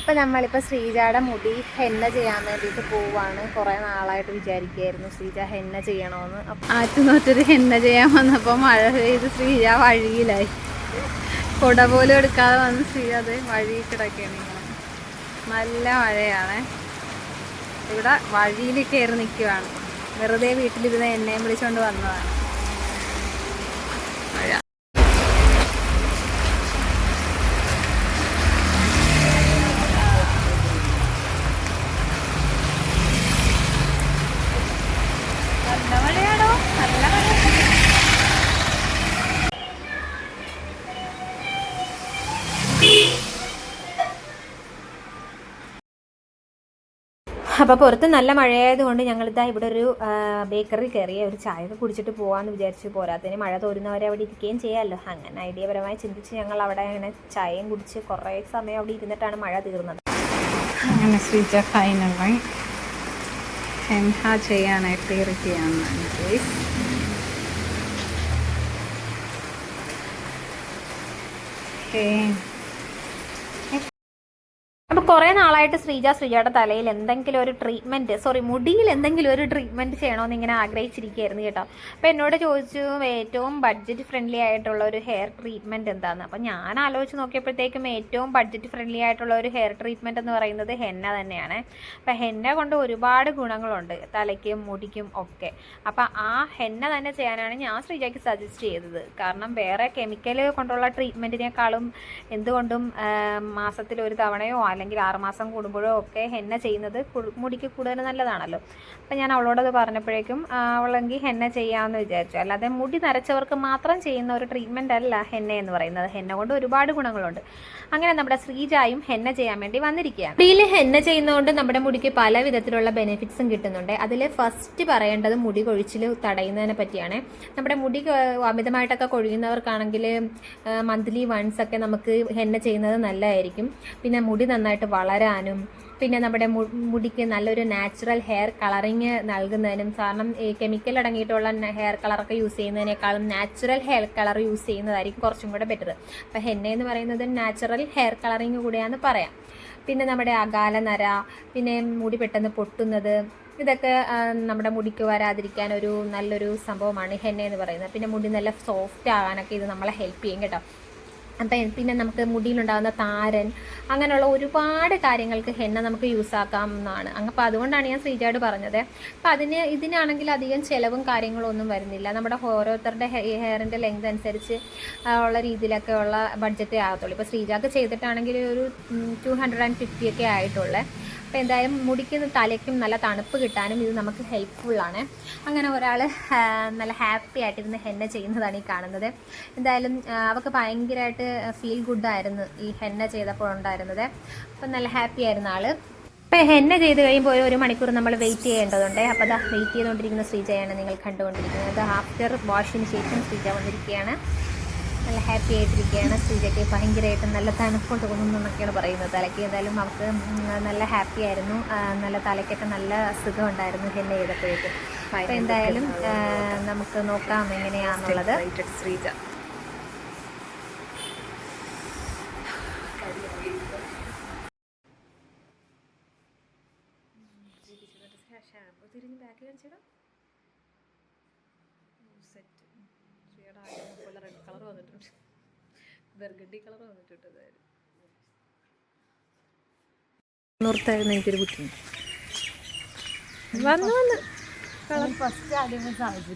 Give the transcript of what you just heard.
അപ്പം നമ്മളിപ്പോൾ ശ്രീജയുടെ മുടി ഹെന്ന ചെയ്യാൻ വേണ്ടിയിട്ട് പോവാണ്. കുറേ നാളായിട്ട് വിചാരിക്കുകയായിരുന്നു ശ്രീജ ഹെന്ന ചെയ്യണമെന്ന്. ആറ്റുനോറ്റൊരു ഹെന്ന ചെയ്യാൻ വന്നപ്പോൾ മഴ പെയ്ത് ശ്രീജ വഴിയിലായി. കുട പോലും എടുക്കാതെ വന്ന് ശ്രീജ അത് വഴി കിടക്കുകയാണ്. നല്ല മഴയാണ്. ഇവിടെ വഴിയിൽ കയറി നിൽക്കുകയാണ്. വെറുതെ വീട്ടിലിരുന്ന് എന്നെയും വിളിച്ചുകൊണ്ട് വന്നതാണ്. മഴ നല്ല മഴയാണോ? നല്ല മഴ. അപ്പോൾ പുറത്ത് നല്ല മഴയായതുകൊണ്ട് ഞങ്ങളിതാ ഇവിടെ ഒരു ബേക്കറി കയറി ഒരു ചായയൊക്കെ കുടിച്ചിട്ട് പോകാമെന്ന് വിചാരിച്ചു. പോരാത്തതിന് മഴ തോരുന്നവരെ അവിടെ ഇരിക്കുകയും ചെയ്യാമല്ലോ. അങ്ങനെ ഐഡിയപരമായി ചിന്തിച്ച് ഞങ്ങൾ അവിടെ അങ്ങനെ ചായയും കുടിച്ച് കുറേ സമയം അവിടെ ഇരുന്നിട്ടാണ് മഴ തീർന്നത്. അങ്ങനെ ശ്രീജ ഫൈനലായി ഹെന്ന ചെയ്യാനായിട്ട് ഇരിക്കുകയാണ്. അപ്പോൾ കുറേ നാളായിട്ട് ശ്രീജയുടെ തലയിൽ എന്തെങ്കിലും ഒരു മുടിയിൽ എന്തെങ്കിലും ഒരു ട്രീറ്റ്മെൻറ്റ് ചെയ്യണമെന്ന് ഇങ്ങനെ ആഗ്രഹിച്ചിരിക്കുകയായിരുന്നു കേട്ടോ. അപ്പോൾ എന്നോട് ചോദിച്ചു ഏറ്റവും ബഡ്ജറ്റ് ഫ്രണ്ട്ലി ആയിട്ടുള്ള ഒരു ഹെയർ ട്രീറ്റ്മെൻറ്റ് എന്താണെന്ന്. അപ്പോൾ ഞാൻ ആലോചിച്ച് നോക്കിയപ്പോഴത്തേക്കും ഏറ്റവും ബഡ്ജറ്റ് ഫ്രണ്ട്ലി ആയിട്ടുള്ള ഒരു ഹെയർ ട്രീറ്റ്മെൻറ്റ് എന്ന് പറയുന്നത് ഹെന്ന തന്നെയാണ്. അപ്പോൾ ഹെന്ന കൊണ്ട് ഒരുപാട് ഗുണങ്ങളുണ്ട് തലയ്ക്കും മുടിക്കും ഒക്കെ. അപ്പോൾ ആ ഹെന്ന തന്നെ ചെയ്യാനാണ് ഞാൻ ശ്രീജയ്ക്ക് സജസ്റ്റ് ചെയ്തത്. കാരണം വേറെ കെമിക്കൽ കൊണ്ടുള്ള ട്രീറ്റ്മെൻറ്റിനേക്കാളും എന്തുകൊണ്ടും മാസത്തിൽ ഒരു തവണയോ അല്ലെങ്കിൽ 6 മാസം കൂടുമ്പോഴോ ഒക്കെ ഹെന്ന ചെയ്യുന്നത് മുടിക്ക് കൂടുതൽ നല്ലതാണല്ലോ. അപ്പം ഞാൻ അവളോടത് പറഞ്ഞപ്പോഴേക്കും അവളെങ്കിൽ ഹെന്ന ചെയ്യാമെന്ന് വിചാരിച്ചു. അല്ലാതെ മുടി നരച്ചവർക്ക് മാത്രം ചെയ്യുന്ന ഒരു ട്രീറ്റ്മെൻ്റ് അല്ല ഹെന്ന എന്ന് പറയുന്നത്. ഹെന്ന കൊണ്ട് ഒരുപാട് ഗുണങ്ങളുണ്ട്. അങ്ങനെ നമ്മുടെ ശ്രീജയും ഹെന്ന ചെയ്യാൻ വേണ്ടി വന്നിരിക്കുകയാണ്. മുടിയിൽ ഹെന്ന ചെയ്യുന്നതുകൊണ്ട് നമ്മുടെ മുടിക്ക് പല വിധത്തിലുള്ള ബെനിഫിറ്റ്സും കിട്ടുന്നുണ്ട്. അതിൽ ഫസ്റ്റ് പറയേണ്ടത് മുടി കൊഴിച്ചിൽ തടയുന്നതിനെ പറ്റിയാണ്. നമ്മുടെ മുടി അമിതമായിട്ടൊക്കെ കൊഴിയുന്നവർക്കാണെങ്കിൽ മന്ത്ലി വൺസ് ഒക്കെ നമുക്ക് ഹെന്ന ചെയ്യുന്നത് നല്ലതായിരിക്കും. പിന്നെ മുടി നന്നായിട്ട് വളരാനും പിന്നെ നമ്മുടെ മുടിക്ക് നല്ലൊരു നാച്ചുറൽ ഹെയർ കളറിങ് നൽകുന്നതിനും, കാരണം ഈ കെമിക്കൽ അടങ്ങിയിട്ടുള്ള ഹെയർ കളറൊക്കെ യൂസ് ചെയ്യുന്നതിനേക്കാളും നാച്ചുറൽ ഹെയർ കളർ യൂസ് ചെയ്യുന്നതായിരിക്കും കുറച്ചും കൂടെ ബെറ്റർ. അപ്പോൾ ഹെന്ന എന്ന് പറയുന്നത് നാച്ചുറൽ ഹെയർ കളറിങ് കൂടെയാണെന്ന് പറയാം. പിന്നെ നമ്മുടെ അകാല നര, പിന്നെ മുടി പെട്ടെന്ന് പൊട്ടുന്നത്, ഇതൊക്കെ നമ്മുടെ മുടിക്ക് വരാതിരിക്കാൻ ഒരു നല്ലൊരു സംഭവമാണ് ഹെന്ന എന്ന് പറയുന്നത്. പിന്നെ മുടി നല്ല സോഫ്റ്റ് ആകാനൊക്കെ ഇത് നമ്മളെ ഹെൽപ്പ് ചെയ്യും കേട്ടോ. അപ്പം പിന്നെ നമുക്ക് മുടിയിലുണ്ടാകുന്ന താരൻ അങ്ങനെയുള്ള ഒരുപാട് കാര്യങ്ങൾക്ക് ഹെന്ന നമുക്ക് യൂസ് ആക്കാവുന്നതാണ്. അപ്പോൾ അതുകൊണ്ടാണ് ഞാൻ ശ്രീജയോട് പറഞ്ഞത്. അപ്പം ഇതിനാണെങ്കിൽ അധികം ചിലവും കാര്യങ്ങളും ഒന്നും വരുന്നില്ല. നമ്മുടെ ഓരോരുത്തരുടെ ഹെയറിൻ്റെ ലെങ്ത് അനുസരിച്ച് ഉള്ള രീതിയിലൊക്കെ ഉള്ള ബഡ്ജറ്റേ ആകത്തുള്ളൂ. ഇപ്പോൾ ശ്രീജക്ക് ചെയ്തിട്ടാണെങ്കിൽ ഒരു 250 ഒക്കെ ആയിട്ടുള്ളൂ. അപ്പോൾ എന്തായാലും മുടിക്കും തലയ്ക്കും നല്ല തണുപ്പ് കിട്ടാനും ഇത് നമുക്ക് ഹെൽപ്ഫുള്ളാണ്. അങ്ങനെ ഒരാൾ നല്ല ഹാപ്പി ആയിട്ടിരുന്ന് ഹെന്ന ചെയ്യുന്നതാണ് ഈ കാണുന്നത്. എന്തായാലും അവൾക്ക് ഭയങ്കരമായിട്ട് ഫീൽ ഗുഡായിരുന്നു ഈ ഹെന്ന ചെയ്തപ്പോൾ ഉണ്ടായിരുന്നത്. അപ്പം നല്ല ഹാപ്പി ആയിരുന്ന ആൾ. ഇപ്പം ഹെന്ന ചെയ്ത് കഴിയുമ്പോൾ 1 മണിക്കൂർ നമ്മൾ വെയിറ്റ് ചെയ്യേണ്ടതുണ്ട്. അപ്പോൾ അതാ വെയിറ്റ് ചെയ്തുകൊണ്ടിരിക്കുന്ന ശ്രീജയാണ് നിങ്ങൾ കണ്ടുകൊണ്ടിരിക്കുന്നത്. ആഫ്റ്റർ വാഷിന് ശേഷം ശ്രീജ വന്നിരിക്കുകയാണ്. നല്ല ഹാപ്പി ആയിട്ടിരിക്കുകയാണ്. ശ്രീജയ്ക്ക് ഭയങ്കരമായിട്ട് നല്ല തണുപ്പ് തോന്നുന്നു എന്നൊക്കെയാണ് പറയുന്നത് തലയ്ക്ക്. എന്തായാലും അവൾക്ക് നല്ല ഹാപ്പി ആയിരുന്നു. നല്ല തലയ്ക്കൊക്കെ നല്ല സുഖം ഉണ്ടായിരുന്നു ഹെന്ന ചെയ്തപ്പോഴേക്കും. അപ്പോൾ എന്തായാലും നമുക്ക് നോക്കാം എങ്ങനെയാണെന്നുള്ളത്. ശ്രീജ ഷാമ്പു തിരിഞ്ഞ് ബാക്ക് കാണിച്ചിടാം. സെറ്റ് ശ്രീയുടെ ആഗ്രഹം റെഡ് കളർ വന്നിട്ടുണ്ട്, ബർഗണ്ടി കളർ വന്നിട്ടുണ്ട്. അതായത് 100 എനിക്കൊരു ബുക്കിംഗ് വന്ന് കളർ ഫസ്റ്റ് ആദ്യമേ സാധിച്ചു.